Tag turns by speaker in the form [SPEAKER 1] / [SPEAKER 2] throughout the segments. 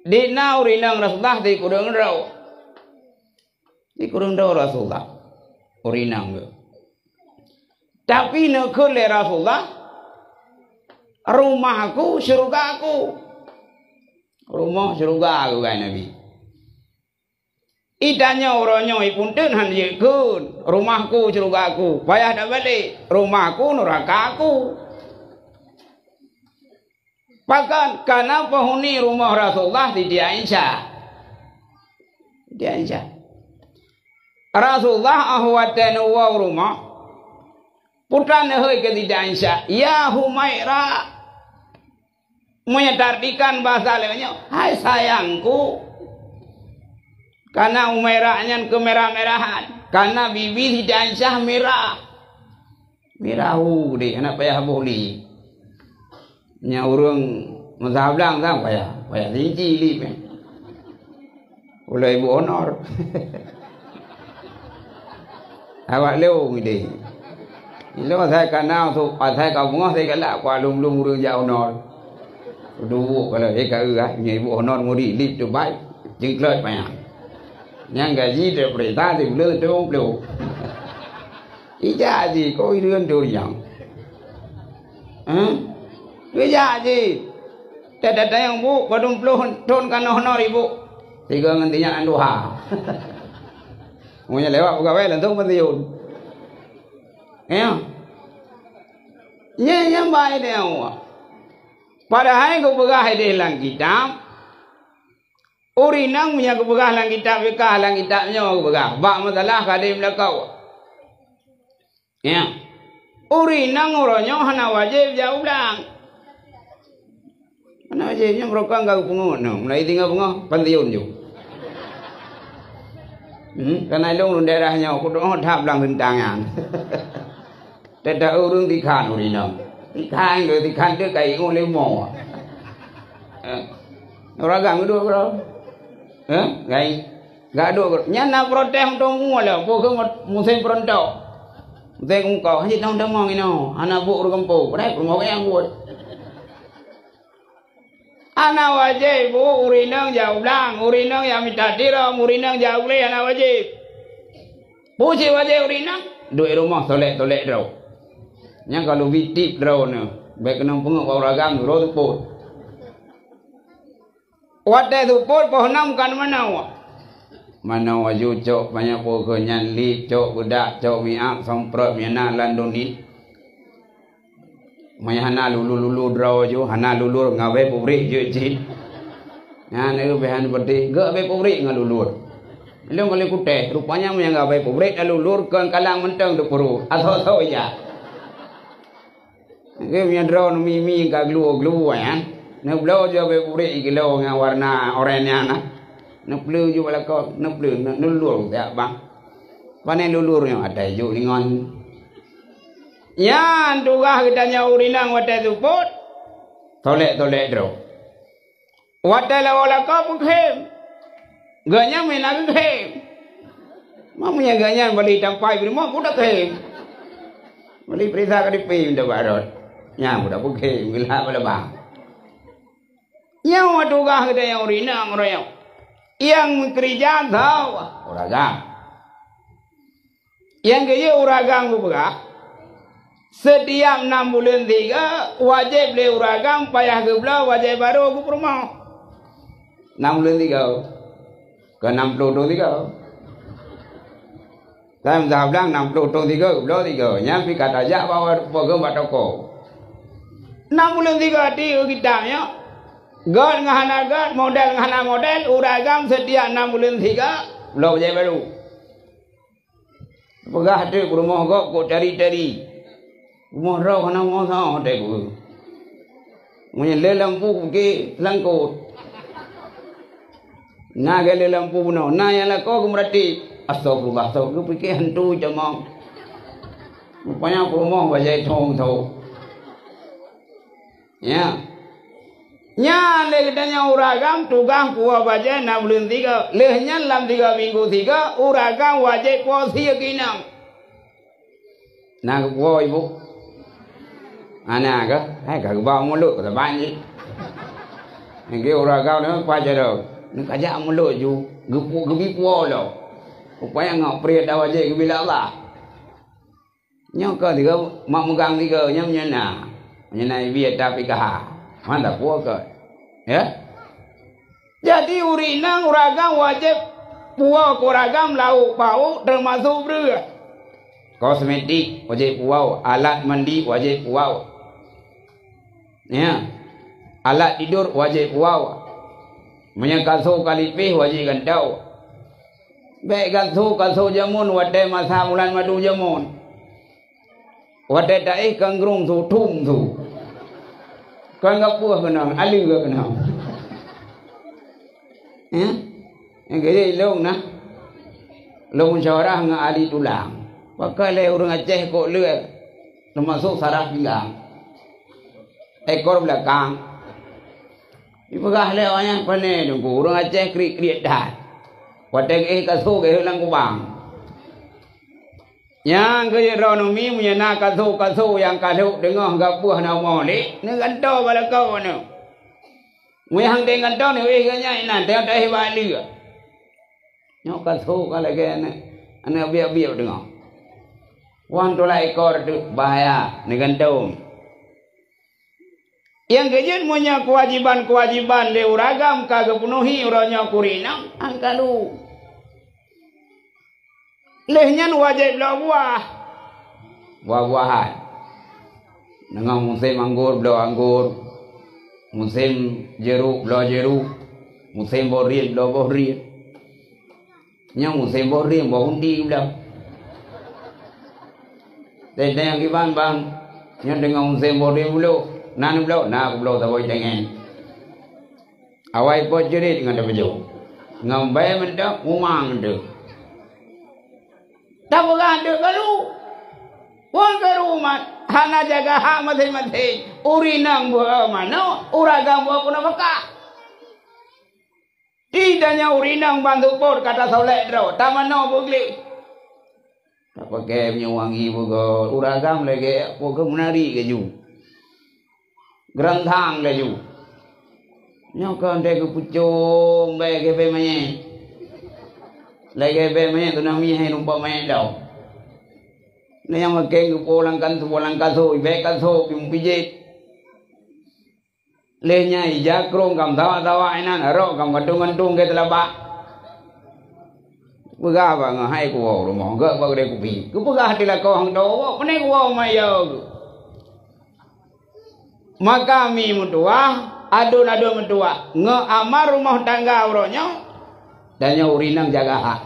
[SPEAKER 1] Di nau rinang Rasulullah di kurang rau. Di kurang rau Rasulullah. Urinang ke. Tapi nak le Rasulullah. Rumahku syurgaku. Rumah syurgaku kan Nabi. Idanya orangnya ipunten han yekun. Rumahku syurgaku. Payah dah balik. Rumahku nerakaku. Bahkan karena penghuni rumah Rasulullah di Aisyah. Di Aisyah. Rasulullah ahwatan wa rumah. Putra nehoi ke di Aisyah. Ya Humairah. Menyetardikan bahasa lainnya. Hai sayangku. Karena Umairahnya kemerah-merahan. Karena bibi di Aisyah merah. Merahu deh. Anak payah boleh. Nya urang mazhab lang sang payah rinci li pe. Oleh ibu honor. Awak leo mi deh. Ilo saya kanau tu, saya kau bunga saya galak kwa lum urang ja honor. Dulu kalau ka nya ibu honor muri lip tu baik. Jengklet payah. Yang gaji dia perintah dia boleh tu belum. Ija gì có irương đồ yang. Cái giá gì? Tidak yang bu, badung puluh ton kan honor ibu. Tiga ngantinya anduha. Maunya lewat pegawai langsung pensiun. Ya. Yang baik dia awak. Padahal kau pegawai di lang kitab. Urinang punya kau pegawai lang kitab, bekah lang kitabnya kau pegawai. Bak masalah kadim lekau. Ya. Urinang orangnya hana wajib jauh lang. Mana wajibnya merokok enggak pungut no. Mulai tinggal pungut pensiun jo. Karena long daerahnya aku doang thap lang rentangan. Tidak urung dikhan urinang. Dikhan rồi dikhan dia kai ngoleh mo. Orang gang dua bro. Gai. Gak ada. Nyana protes untuk ngoleh. Pokok musim perontok. Musim kau hanya tahun demang ini. Anak bu orang kampung. Berai rumah yang buat. Anak wajib bu urinang jauh lang, urinang yang minta tiram, urinang jauh le anak wajib. Bu si wajib urinang, duit rumah tolek draw. Yang kalau bitip draw ni, baik kena pengok orang roh tu pun. Wadah tu pun pohonam kan mana wa? Mana wajib cok banyak pokoknya lip cok budak cok miak samprot miana landonit. Maya hana lulu draw jo hana lulu ngawe pabrik jo cik. Nah ni behan berarti gak be pabrik ngalulur. Belum kali kuteh rupanya yang ngawe pabrik ngalulur kan kalang menteng tu peru atau ya. Ke punya draw mimi ka glu ya. Nak blow jo be pabrik kilo nga warna oranye na. Nak blue jo bala ko nak blue nak lulur tak bang. Panen lulurnya ada jo lingon. Yang tugas kita urinang wadah tu pun tolek draw. Wadah la kau pun kem. Ganya menang kem. Mamunya ganya beli tampai rumah pun dah kem. Beli perisa kali pay dah barat. Nya pun dah pun kem bila bala bang. Yang tugas kita urinang royong. Yang kerja tahu uragang. Yang kerja uragang buka. Setiap 6 bulan 3 wajib beli uragang payah gebla wajib baru aku rumah 6 bulan 3 ke 60 tahun 3 saya bilang 60 tahun 3 gebla 3 nyampi kata aja bawa pogem batoko 6 bulan 3 di kitabnya gad ngahana gad model ngahana model uragang setiap 6 bulan 3 belum wajib baru pegah tu rumah kok cari rumah rau kena masa ada ku. Punya le lampu ke langkot. Na ke le lampu no. Na yang la kau berarti astagfirullah. Astagfirullah fikir hantu jamang. Rupanya rumah wajah thong thau. Ya. Nya le katanya uragam tugang kuah wajah 6 bulan 3. Lehnya dalam 3 minggu 3 uragam wajah kuah 3 kinam. Nah kuah ibu. Anak ke? Hai kagak bawa mulut kata banyak. Nge ora kau ni pa jero. Ni kajak mulut ju, gebi puo lo. Upaya ngok priet dah wajib bila Allah. Nyok ke tiga mak megang tiga nyam nyana. Nyana biar tapi kah. Mana puo ke. Ya. Jadi urinang uragam wajib puo uragam lauk bau termasuk beru. Kosmetik wajib puo, alat mandi wajib puo. Ya. Alat tidur wajib puo. Menyangkasuh kalipih wajib gantau. Baik kasuh jamun wadai masa bulan madu jamun. Wadai daih kanggrung tu tum tu. Kau enggak puas kena, aling ke kena. Ya. Yang kiri long nah. Long musyawarah dengan ahli tulang. Pakai le orang Aceh kok leh. Termasuk saraf pinggang. Ekor belakang. Ipagah le orang pandai nunggu orang Aceh krik-krik dah. Wadai kasuh ke hilang kubang. Yang kiri ronomi punya nak kasuh yang kalau dengar gapuh nama ni. Ni gantau bala kau ni. Muyang dengan gantau ni kanya ina tengok dah hebat dia. Nyok kasuh kalau ke anak biar dengar. Wan tolak ekor tu bahaya ni gantau. Yang kejut punya kewajiban le uragam kagak penuhi uranya kurina angkalu. Lehnya wajib belah buah-buahan. Dengan musim anggur belah anggur, musim jeruk belah jeruk, musim boril belah boril. Yang musim boril belah undi belah. Dan yang kiban bang, yang dengan musim boril belah. Nan belau, nak belau tak boleh dengan. Awai pun jerit dengan dia baju. Ngambai mendak, umang tu. Tak boleh ada kalu. Wan kalu mat, hana jaga hak masing-masing. Urinang buah mana, uragam buah pun apa? Tidaknya urinang bantu port kata soleh draw. Tamano bugli. Tak pakai wangi bugo. Uragam lagi, bugo menari ke ju. Gerantang laju. Nyokon dek pucung baik ke bemanya. Lagi bemanya tu nami hai rumpa main dah. Ni yang makan ke pulang kanso, baik kanso pijit. Lehnya ijakrong kam tawa inan arok kam gantung ke telabak. Pegah bang hai ku rumah gak bag dek kupi. Ku pegah di lakau hang do, mana ku mayo. Maka mi mutua, adun mutua, amar rumah tangga uronya, dan urinang jaga hak.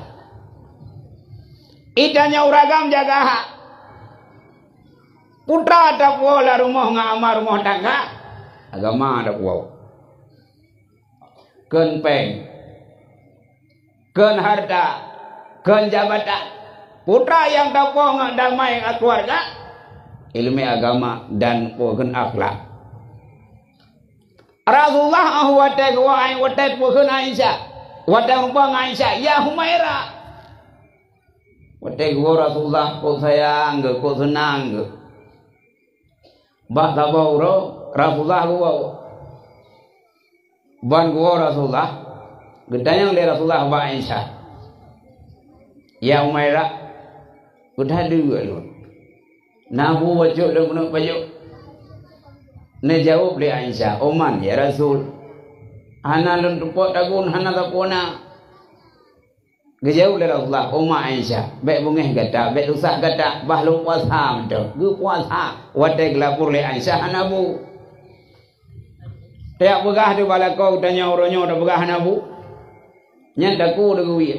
[SPEAKER 1] Idanya uragam jaga hak. Putra ada pola rumah amar rumah tangga, agama ada pulau. Ken peng, ken harta, ken jabatan. Putra yang dapat damai keluarga, ilmu agama dan ken akhlak. Rasulullah watai pukun Aisyah, watai rumpang Aisyah, ya Humaira. Watai gua Rasulullah kau sayang, kau senang. Bah tabau Rasulullah gua, ban gua Rasulullah, gedayang le Rasulullah ba Aisyah. Ya Humaira, udah dua lu. Nabu wajib dan penuh baju. Ne jawab le Aisyah, "Oman ya Rasul. Hana lun tupot dagun hana tapona." Gejauh le Rasulullah, "Oma Aisyah, baik bungeh kata, baik rusak kata, bah lu puasa mentu. Gu puasa, watai gelapur le Aisyah hanabu." Tiap begah tu bala kau tanya oronyo dah begah hanabu. Nya daku de gue.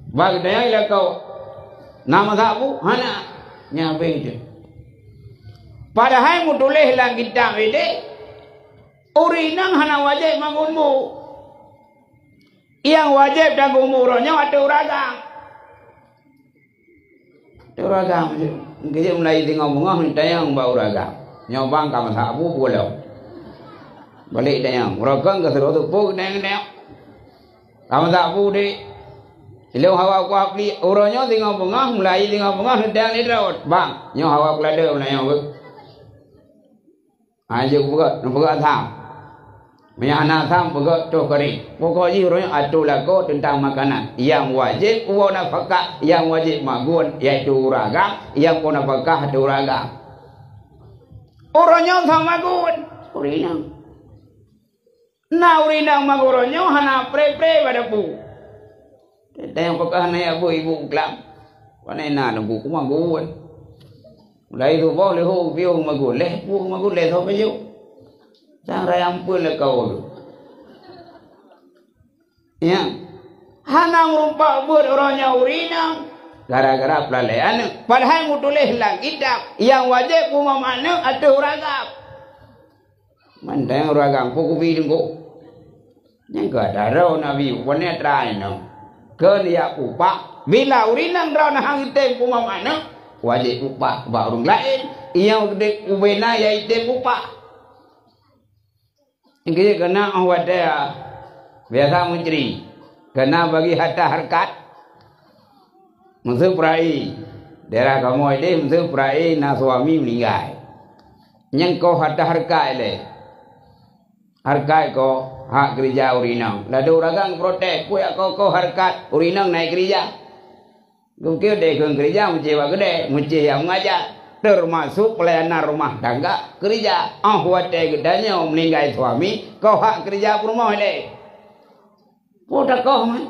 [SPEAKER 1] Bag tanya ila kau. Nama sabu hana nya begitu. Padahal mutuleh lang kita ini, urinang hana wajib mangunmu. Yang wajib dan umurannya ada uragam. Uragam, kita mulai tengok bunga tayang bau uragam. Nyobang kamu sabu boleh. Balik tayang, uragam keseru tu pun tayang. Kamu sabu deh. Kalau hawa ku apli, urangnya tengok bunga mulai tengok bunga tayang ni dah. Bang, nyo hawa kelada mulai nyo. Aja buka, buka tham. Meyana sam pegak tu kering. Pokoknya orang atu lagu tentang makanan. Yang wajib uang nafkah, yang wajib magun iaitu ragam, yang pun nafkah itu ragam. Orangnya sama magun, urinang. Nah urinang maguronyo hana pre pada pu. Tentang pekah na abu ibu kelam. Wanai na nunggu ku magun. Mulai tu boleh hu biu magun leh pu magun leh thau baju. Sang rayam pun le kau. Ya. Hana ngurumpak buat orangnya urinang. Gara-gara pelalean. Padahal mutuleh lang idam. Yang wajib kuma mana atau ragam. Mandang ragam pukul bidung ko. Yang ada rau nabi wanita terakhir no. Kerja upah. Bila urinang rau nak hitam kuma mana wajib upah baru lain. Yang gede ubena ya hitam upah. Ini kena awak dia biasa mencuri, kena bagi harta harkat, musuh perai, daerah kamu ini musuh perai na suami meninggal, yang kau harta harkat le, harkat kau hak gereja urinang, lalu orang protes, kau harkat urinang naik gereja, kau kira dek gereja mencewa gede, mencewa mengajar. Termasuk pelayanan rumah tangga kerja. Wate gedanya meninggal suami, kau hak kerja rumah le. Poda kau man,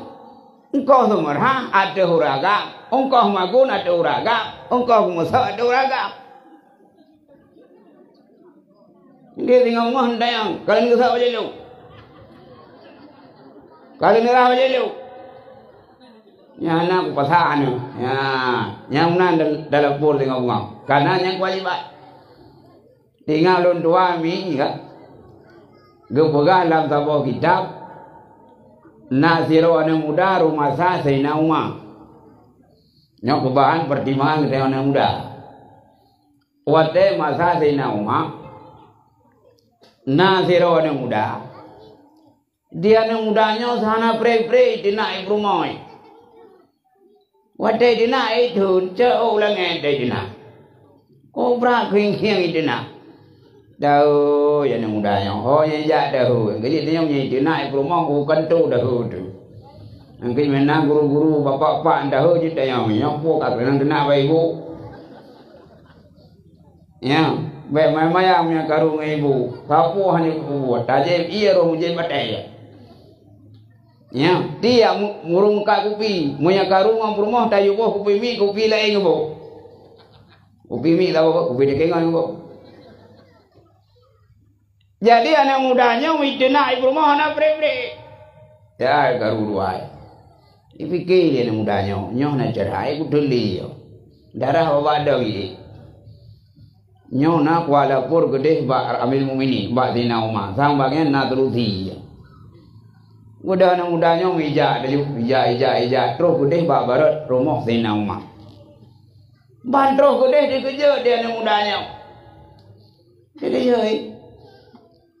[SPEAKER 1] engkau semua ada huragam, engkau magun ada huragam, engkau musa ada huragam. Dia tinggal rumah hendang, kalian kesal aja lu, kalian ngerah aja lu. Yang nak pasangan, ya, yang mana dalam pol tinggal ngau, karena yang kewajiban. Tinggal lon tua mi, kan? Gepegang dalam sebuah kitab, Nasiro anak muda rumah saya Sayyidina. Yang kebahan pertimbangan kita anak muda. Wate masa Sayyidina Nasiro anak muda. Dia anak mudanya sana pre dinaik rumah. Wate dina itu jauh lengan dina. Kobra kering dina. Dah yang mudanya. Oh yang jat dah. Jadi dia yang dina rumah bukan tu dah tu. Angkai mana guru bapak dah jadi yang nyapu kat renang dina ibu. Ya, baik mayang yang karung ibu. Sapu hanya buat. Tajem iya roh mujib batai. Ya, dia murung kat kopi, punya karung rumah tayu boh kopi mi kopi lain boh. Kopi mi lah boh, kopi dekengan boh. Jadi anak mudanya midena ibu rumah anak pre. Ya, karung dua. Dipikir anak mudanya, nyoh nak cerai ku deli yo. Darah bawa doi. Nyoh nak kuala pur gede ba amil mumini, ba dina umah. Sang bagian nak terusi. Udah anak mudanya ija terus gede bak barat rumah Sayyidina Umar. Bantroh gede dikejar dia anak mudanya. Dikejar.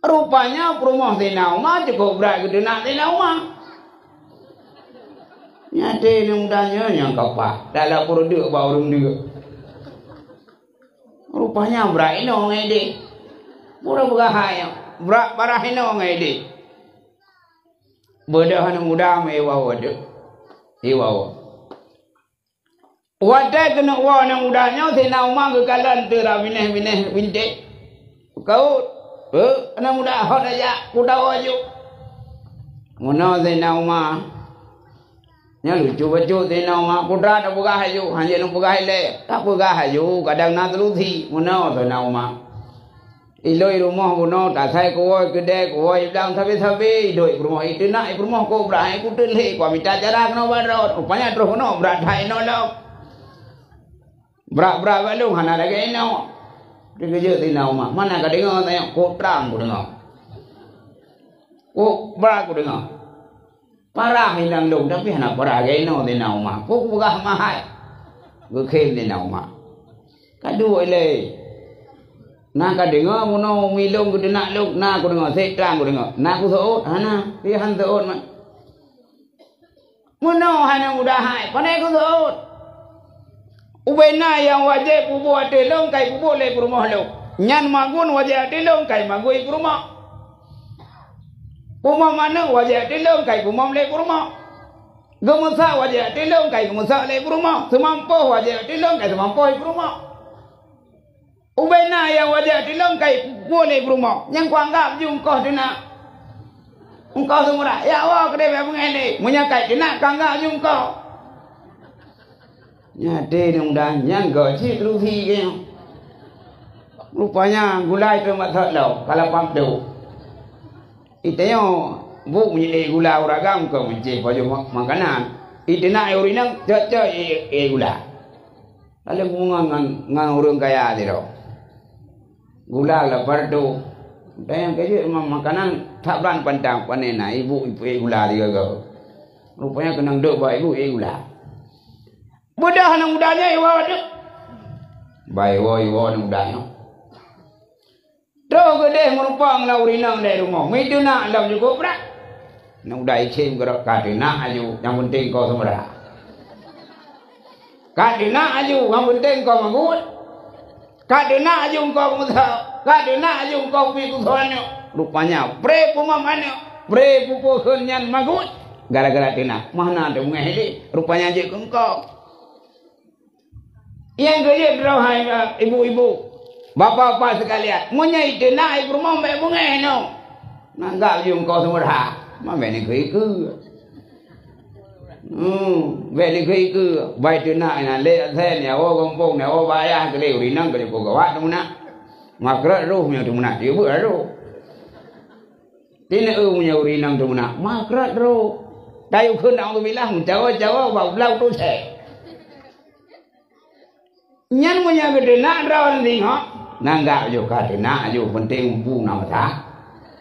[SPEAKER 1] Rupanya rumah Sayyidina Umar cukup berat gede nak Sayyidina Umar. Nyata anak mudanya yang kapal. Dalam produk baru dia. Rupanya berat ini orang ini. Pura berahaya. Berat parah ini orang ini. Bodoh anak muda mewah waduh, iwah. Wadah kena wah anak mudanya Sayyidina Umar kekalan terabineh bintik. Kau, anak muda hot aja, kuda waju. Mana Sayyidina Umar? Nya lucu baju Sayyidina Umar, kuda tak buka haju, hanya nak buka hele, tak buka haju, kadang nak terusi. Mana Sayyidina Umar? Iloi rumah buno tak saya kuoi kedai kuoi bilang sabi idoi rumah itu nak rumah ko berai ku telih ku minta cara kena barot rupanya terus no berat hai no lo berat balung hana lagi no dikerja Sayyidina Umar mana ka dengar tanya ko terang ku dengar ko berat ku dengar parah hilang dong tapi hana parah lagi no Sayyidina Umar ko buka mahal ku khem Sayyidina Umar kadu ile. Nah kadengar muno milung ku nak luk nah ku dengar setrang ku dengar nah ku seot hana pihan seot man muno hana mudah hai pandai ku seot ubena yang wajib pubu atelong kai pubu le rumah lo nyan magun wajib atelong kai magui rumah Pumam mana wajah tilung kai pumam le kurma. Gemusa wajah tilung kai gemusa le kurma. Semampu wajah tilung kai semampu le kurma. Ubena yang wajah tilung kai boleh kurma. Yang kuanggap jungkoh dina. Engkau semua ya Allah kedai mengene. Menyakai dina kuanggap jungkoh. Nyade dong dah nyangga cik ruhi ke. Rupanya gulai tu mat lau kalau pamdu. Itanya bu punya gula uragam ke mencik baju makanan. Itu nak urinang cak gula. Lalu ngan orang kaya dia. Gula lah perdu. Dan yang kerja makanan tak beran pandang panena ibu gula dia ke. Rupanya kena duk baik ibu gula. Mudah nang mudahnya iwa tu. Baik iwa nang mudahnya. Terus gede merupakan lah urinang dari rumah. Itu nak dalam cukup berat. Nak udah ikhim gerak kadina aju. Yang penting kau semua. Kadina aju. Yang penting kau mengut. Kadina aju kau musah. Kadina aju kau pikusannya. Rupanya pre pumamannya. Pre pupukunyan magut. Gara-gara tina. Mana ada mengahili. Rupanya aja kengkau. Yang kerja berahai ibu-ibu. Bapak-bapak sekalian, munyai dena ibu rumah mbak bungai no. Nanggap jum kau semua dah. Mbak ni ke. Mbak ni ke. Baik dena ina le sen ya o kampung ya o bayah ke le urinang ke ko gawat tu nak. Makrat roh punya tu nak. Dia buat roh. Tina punya urinang tu nak. Makrat roh. Tayu khun ang tu bilang jawa bau lau tu saya. Nyan punya gede nak rawan tengok. Nanggap juga kena aja penting buang nama tak.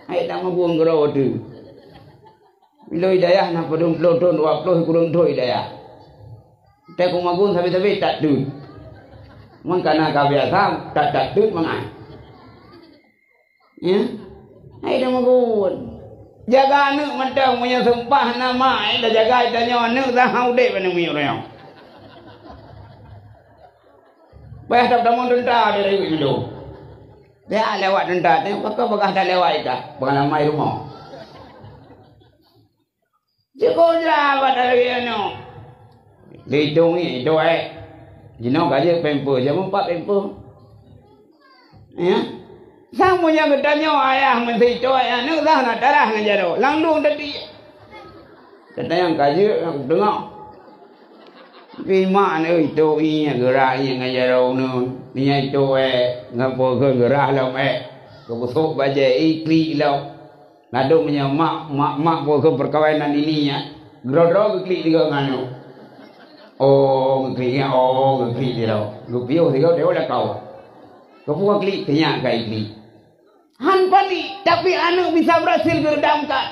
[SPEAKER 1] Ayat nama buang kerana tu. Bila hidayah nak pedung pelotong 20 kurang tu hidayah. Tak kumagun tapi tak tu. Mengkana kebiasaan tak tu mengai. Ya, ayat nama buang. Jaga anak mentang punya sumpah nama. Ayat jaga itanya anak dah haudek pada miurnya. Bayar tak dalam tentara dia lagi dulu. Dia lewat tentara ni, bakal dah lewat itu. Pengalaman mai rumah. Cukup lewat lagi ni. Lidung ni, itu Jino gaji pempu, jam 4 pempu. Ya. Sang punya gedanya ayah mesti itu ayah ni dah nak darah nak jaro. Langlung tadi. Tadi yang gaji yang dengar. Vì mạng ơi tôi ý gara như ngay giờ đâu nữa như tôi ngập bờ khơi gara lâu mẹ có một số bà trẻ ý kli lâu là đâu mà nhà mak bờ khơi perkawinan ini ya gro cái kli juga nganu kli đi đâu lúc biểu thì kau là kau buat kli thì nhà cái kli han pali tapi anu bisa berhasil geredamkan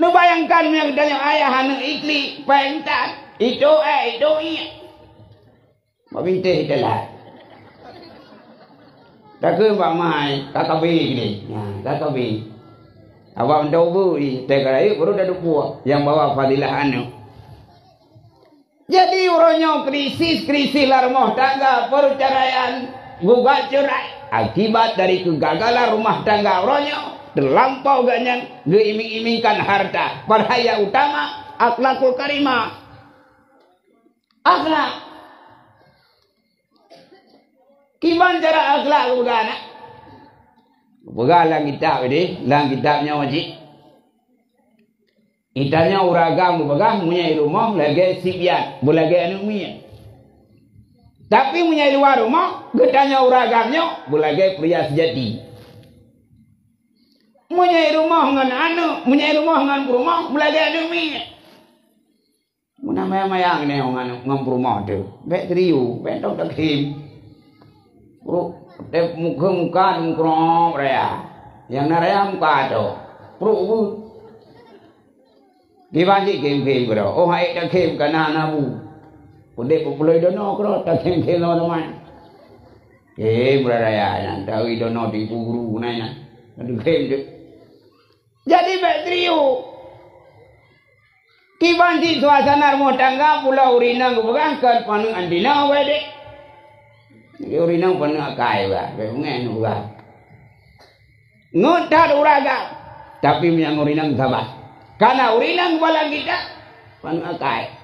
[SPEAKER 1] lu bayangkan yang kedanya ayah anu ikli pentas itu iya. Mabinte itulah. Tak ke pak mai kakak ni. Kakak bi. Awak mendobu di tegarai baru dah dua yang bawa fadilah anu. Jadi orangnya krisis lah rumah tangga perceraian gugat cerai akibat dari kegagalan rumah tangga orangnya terlampau ganyan geiming-imingkan harta. Bahaya utama akhlakul karimah. Akhlak. Kiban cara akhlak bagaimana? Bagaimana kitab ini? Lang kitabnya wajib. Kitabnya uragam bagaimana? Punya rumah lagi sibian, boleh anu mian. Tapi punya luar rumah, gedanya uragamnya boleh pria sejati. Punya rumah dengan anu, punya rumah dengan rumah boleh anu mian. Muna mayang ni orang ngam tu, bet teriu, bet tak kim, pro, dep muka mukrom raya, yang naraya muka tu, pro bu, gibanji kim bro, oh hai tak kim kana nabu, pudek populoi dono kro tak kim lo teman, kim raya, nanti awi dono di guru nanya, ada kim tu, jadi bet teriu. Kiban di suasana rumah tangga pulau urinang kebegakan panu andina wede. Urinang panu akai ba, be mengen uga. Ngutar uraga. Tapi yang urinang sabah. Karena urinang wala kita panu akai.